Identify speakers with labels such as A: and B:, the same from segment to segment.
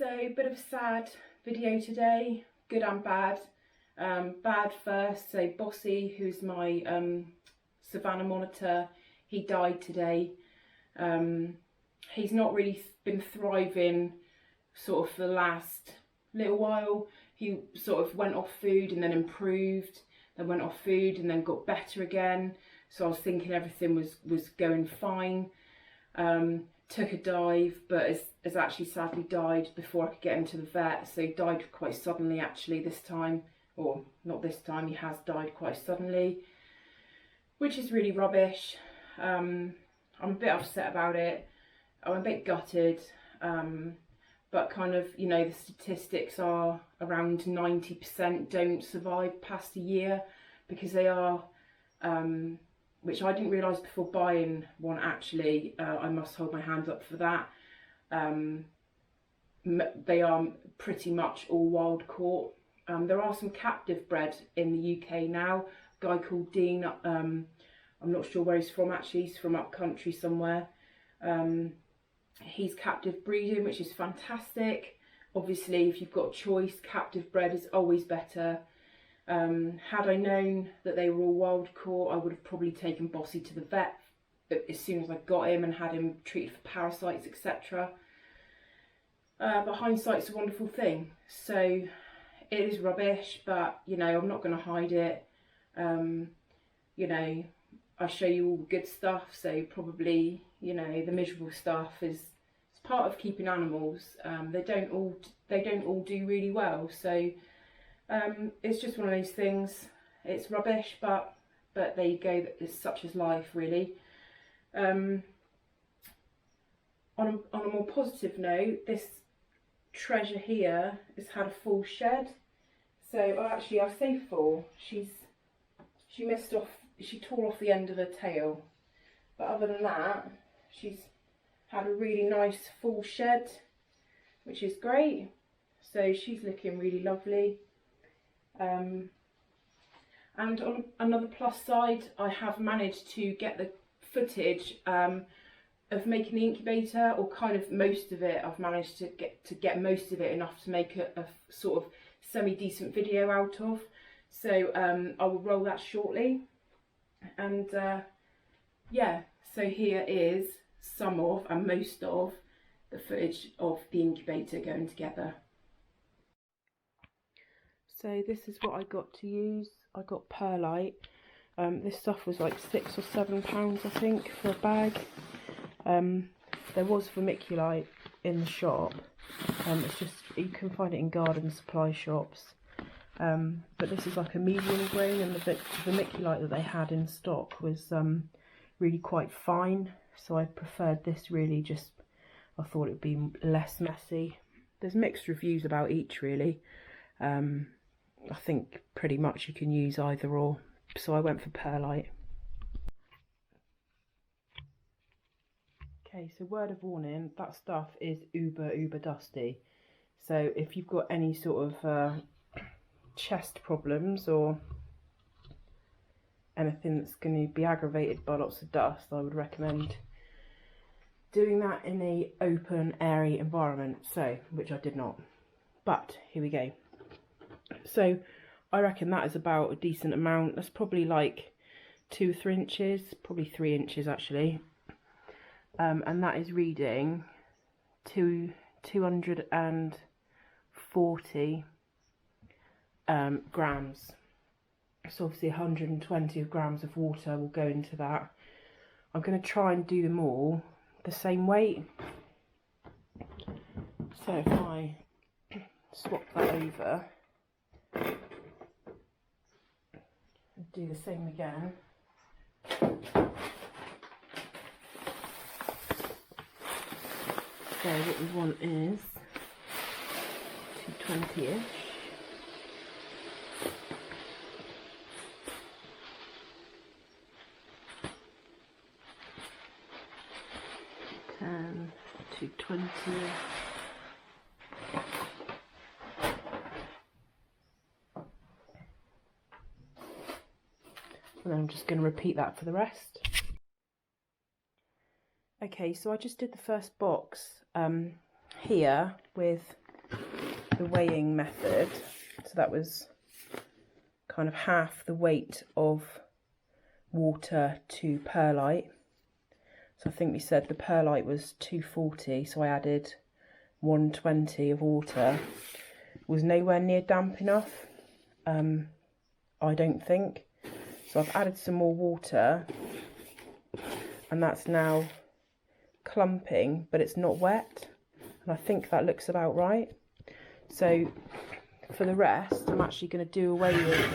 A: So a bit of a sad video today, good and bad. Bad first, so Bossy, who's my savannah monitor, he died today. He's not really been thriving sort of for the last little while. He sort of went off food and then improved, then went off food and then got better again. So I was thinking everything was going fine. Took a dive, but has actually sadly died before I could get him to the vet. So he died quite suddenly actually this time, or not this time, he has died quite suddenly, which is really rubbish. I'm a bit upset about it. I'm a bit gutted, but kind of, you know, the statistics are around 90% don't survive past a year, because they are, which I didn't realise before buying one actually, I must hold my hands up for that. They are pretty much all wild caught. There are some captive bred in the UK now. A guy called Dean, I'm not sure where he's from actually, he's from up country somewhere. He's captive breeding, which is fantastic. Obviously, if you've got a choice, captive bred is always better. Had I known that they were all wild caught, I would have probably taken Bossy to the vet as soon as I got him and had him treated for parasites, etc. But hindsight's a wonderful thing. So it is rubbish, but you know, I'm not going to hide it. You know, I show you all the good stuff, so probably, you know, the miserable stuff is part of keeping animals. They don't all do really well, so it's just one of those things. It's rubbish, but there you go. It's such as life, really. On a more positive note, this treasure here has had a full shed. So actually, I say full. She tore off the end of her tail, but other than that, she's had a really nice full shed, which is great. So she's looking really lovely. And on another plus side, I have managed to get the footage of making the incubator, or kind of most of it. I've managed to get most of it enough to make a sort of semi-decent video out of. So I will roll that shortly. And yeah, so here is some of and most of the footage of the incubator going together. So this is what I got to use. I got perlite. This stuff was like £6 or £7 I think for a bag. There was vermiculite in the shop. It's just, you can find it in garden supply shops. But this is like a medium grain, and the vermiculite that they had in stock was really quite fine. So I preferred this, really, just I thought it would be less messy. There's mixed reviews about each, really. I think pretty much you can use either or, so I went for perlite. Okay, so word of warning, that stuff is uber dusty. So if you've got any sort of chest problems or anything that's going to be aggravated by lots of dust, I would recommend doing that in a open, airy environment. So, which I did not. But here we go. So I reckon that is about a decent amount. That's probably like 2 or 3 inches, probably 3 inches actually. And that is reading 240 grams. So obviously 120 grams of water will go into that. I'm going to try and do them all the same weight. So if I swap that over, do the same again. So what we want is 220-ish. And 220. And then I'm just going to repeat that for the rest. Okay, so I just did the first box here with the weighing method. So that was kind of half the weight of water to perlite. So I think we said the perlite was 240, so I added 120 of water. It was nowhere near damp enough, I don't think. So I've added some more water, and that's now clumping, but it's not wet, and I think that looks about right. So for the rest, I'm actually going to do away with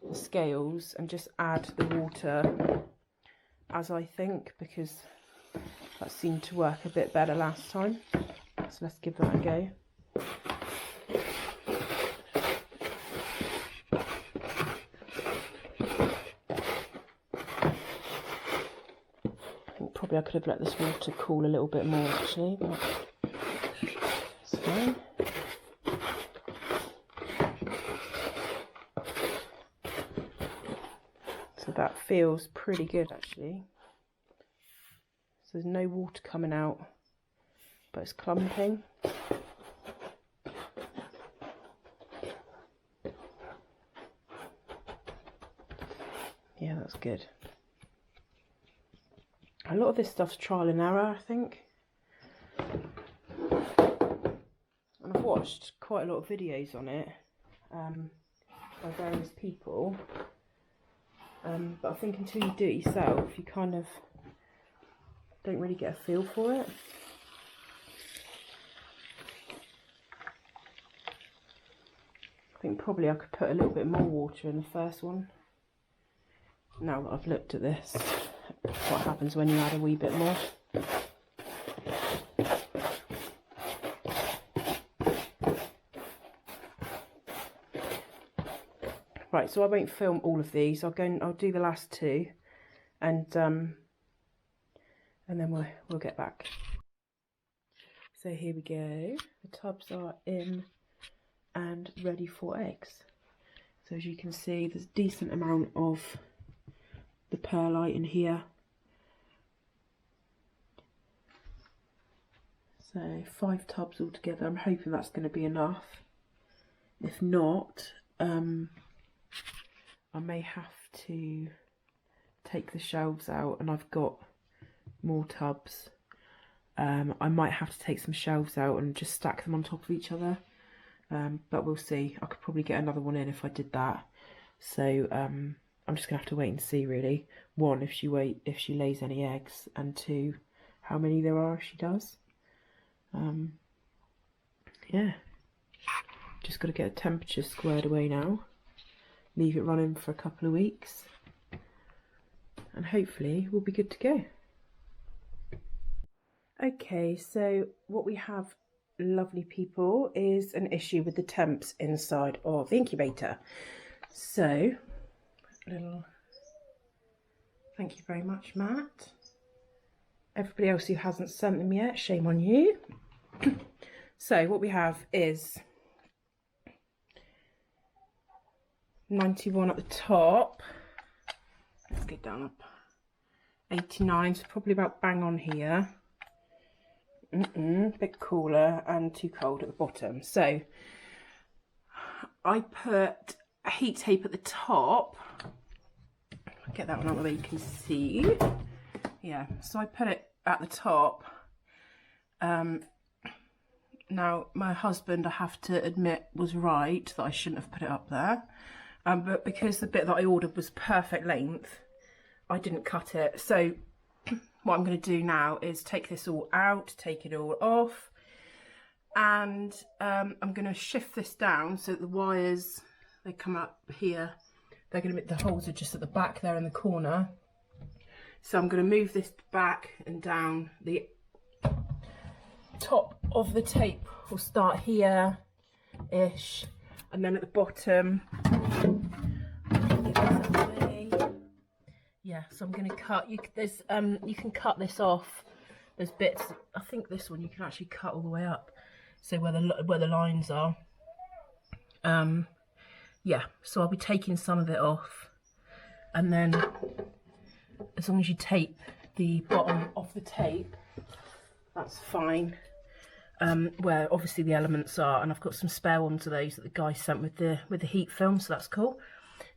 A: the scales and just add the water as I think, because that seemed to work a bit better last time. So let's give that a go. I think probably I could have let this water cool a little bit more actually, but it's fine. So that feels pretty good actually. So there's no water coming out, but it's clumping. Yeah, that's good. A lot of this stuff's trial and error, I think. And I've watched quite a lot of videos on it by various people. But I think until you do it yourself, you kind of don't really get a feel for it. I think probably I could put a little bit more water in the first one. Now that I've looked at this, what happens when you add a wee bit more. Right, so I won't film all of these. I'll do the last two, and then we'll get back. So here we go. The tubs are in and ready for eggs. So as you can see, there's a decent amount of the perlite in here. So 5 tubs altogether. I'm hoping that's going to be enough. If not, I may have to take the shelves out, and I've got more tubs. I might have to take some shelves out and just stack them on top of each other, but we'll see. I could probably get another one in if I did that. So I'm just gonna have to wait and see really. 1, if she lays any eggs, and 2, how many there are if she does. Yeah, just got to get a temperature squared away now. Leave it running for a couple of weeks, and hopefully we'll be good to go. Okay, so what we have, lovely people, is an issue with the temps inside of the incubator. So, thank you very much, Matt. Everybody else who hasn't sent them yet, shame on you. So what we have is 91 at the top. Let's get down up. 89, so probably about bang on here. Bit cooler and too cold at the bottom. So I put a heat tape at the top. I'll get that one out the way you can see. Yeah, so I put it at the top. Now my husband, I have to admit, was right that I shouldn't have put it up there. But because the bit that I ordered was perfect length, I didn't cut it. So what I'm going to do now is take this all out, take it all off, and I'm going to shift this down so that the wires, they come up here. They're going to be, the holes are just at the back there in the corner. So I'm going to move this back and down. The top of the tape will start here-ish, and then at the bottom, yeah, so I'm going to cut, you can cut this off. There's bits, I think this one you can actually cut all the way up, so where the lines are. Yeah, so I'll be taking some of it off, and then as long as you tape the bottom of the tape, that's fine. where obviously the elements are, and I've got some spare ones of those that the guy sent with the heat film, so that's cool.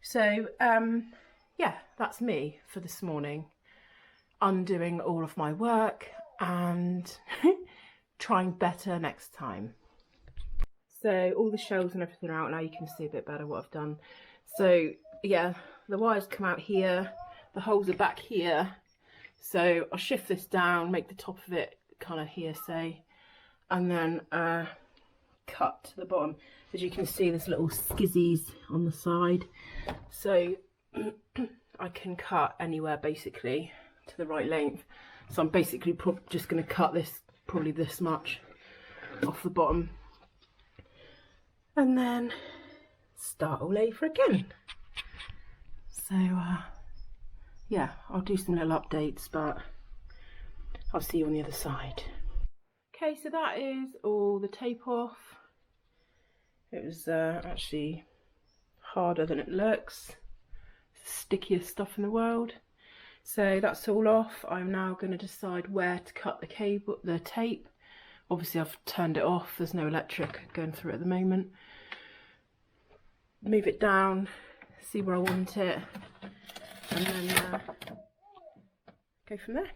A: So yeah, that's me for this morning, undoing all of my work and trying better next time. So all the shelves and everything are out now. You can see a bit better what I've done. So yeah, the wires come out here, the holes are back here, so I'll shift this down, make the top of it kind of here, say, and then cut to the bottom. As you can see, there's little skizzies on the side, so I can cut anywhere basically to the right length. So I'm basically just going to cut this, probably this much off the bottom, and then start all over again. So yeah, I'll do some little updates, but I'll see you on the other side. Okay, so that is all the tape off. It was actually harder than it looks. It's the stickiest stuff in the world. So that's all off. I'm now going to decide where to cut the tape. Obviously I've turned it off, there's no electric going through it at the moment. Move it down, see where I want it, and then go from there.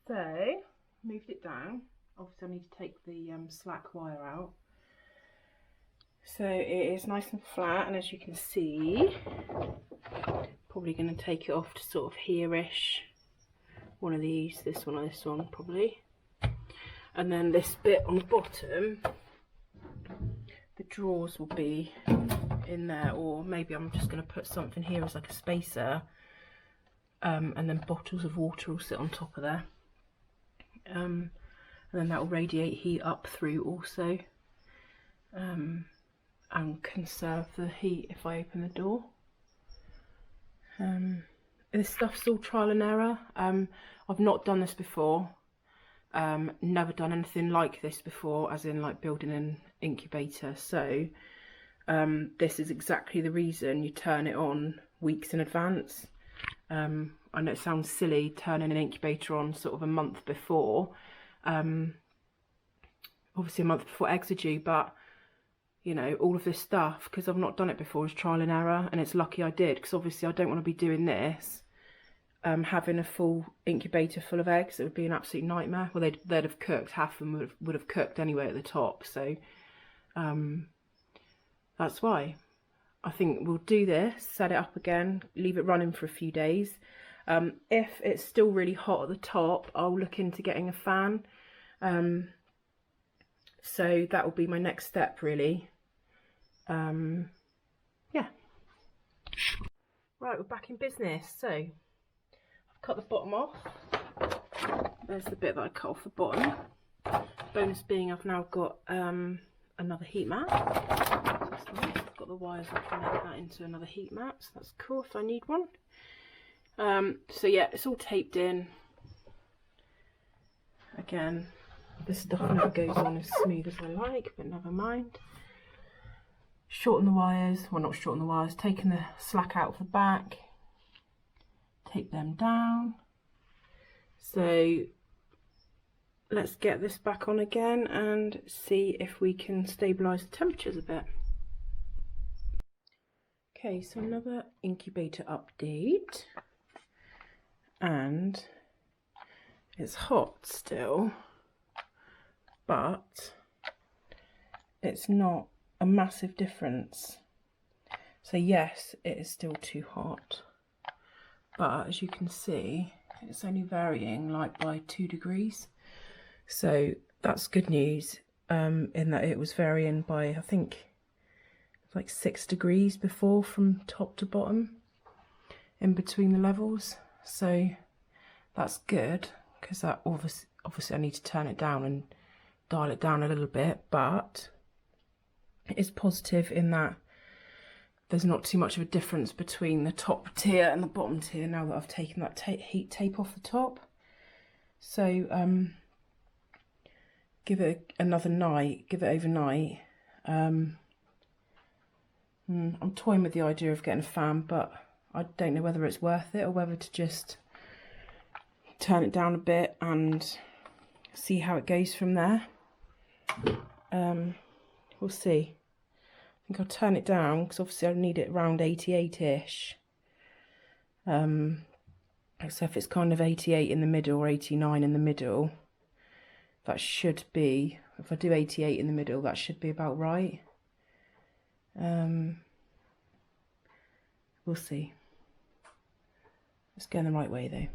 A: So, moved it down. Obviously I need to take the slack wire out. So it is nice and flat, and as you can see, probably going to take it off to sort of here-ish. One of these, this one or this one probably. And then this bit on the bottom, the drawers will be in there, or maybe I'm just going to put something here as like a spacer, and then bottles of water will sit on top of there, and then that will radiate heat up through also, and conserve the heat if I open the door. This stuff's all trial and error. I've not done this before. Never done anything like this before, as in like building an incubator, so this is exactly the reason you turn it on weeks in advance. I know it sounds silly turning an incubator on sort of a month before, obviously a month before eggs are due, but you know, all of this stuff, because I've not done it before, is trial and error, and it's lucky I did, because obviously I don't want to be doing this having a full incubator full of eggs. It would be an absolute nightmare. Well, they'd have cooked, half of them would have cooked anyway at the top, so that's why I think we'll do this, set it up again, leave it running for a few days. If it's still really hot at the top, I'll look into getting a fan, so that will be my next step really. Yeah, right, we're back in business. So cut the bottom off. There's the bit that I cut off the bottom. Bonus being I've now got another heat mat. That's nice. I've got the wires, I can make that into another heat mat, so that's cool if I need one. So yeah, it's all taped in. Again, this stuff never goes on as smooth as I like, but never mind. Shorten the wires, well not shorten the wires, taking the slack out of the back. Tape them down. So let's get this back on again and see if we can stabilise the temperatures a bit. Okay, so another incubator update, and it's hot still, but it's not a massive difference. So yes, it is still too hot, but as you can see, it's only varying like by 2 degrees. So that's good news, in that it was varying by, I think, like 6 degrees before from top to bottom in between the levels. So that's good, because that obviously I need to turn it down and dial it down a little bit, but it's positive in that there's not too much of a difference between the top tier and the bottom tier now that I've taken that heat tape off the top. So give it another night, give it overnight. I'm toying with the idea of getting a fan, but I don't know whether it's worth it or whether to just turn it down a bit and see how it goes from there. We'll see. I think I'll turn it down because obviously I need it around 88ish. So if it's kind of 88 in the middle or 89 in the middle, that should be, if I do 88 in the middle, that should be about right. We'll see. It's going the right way though.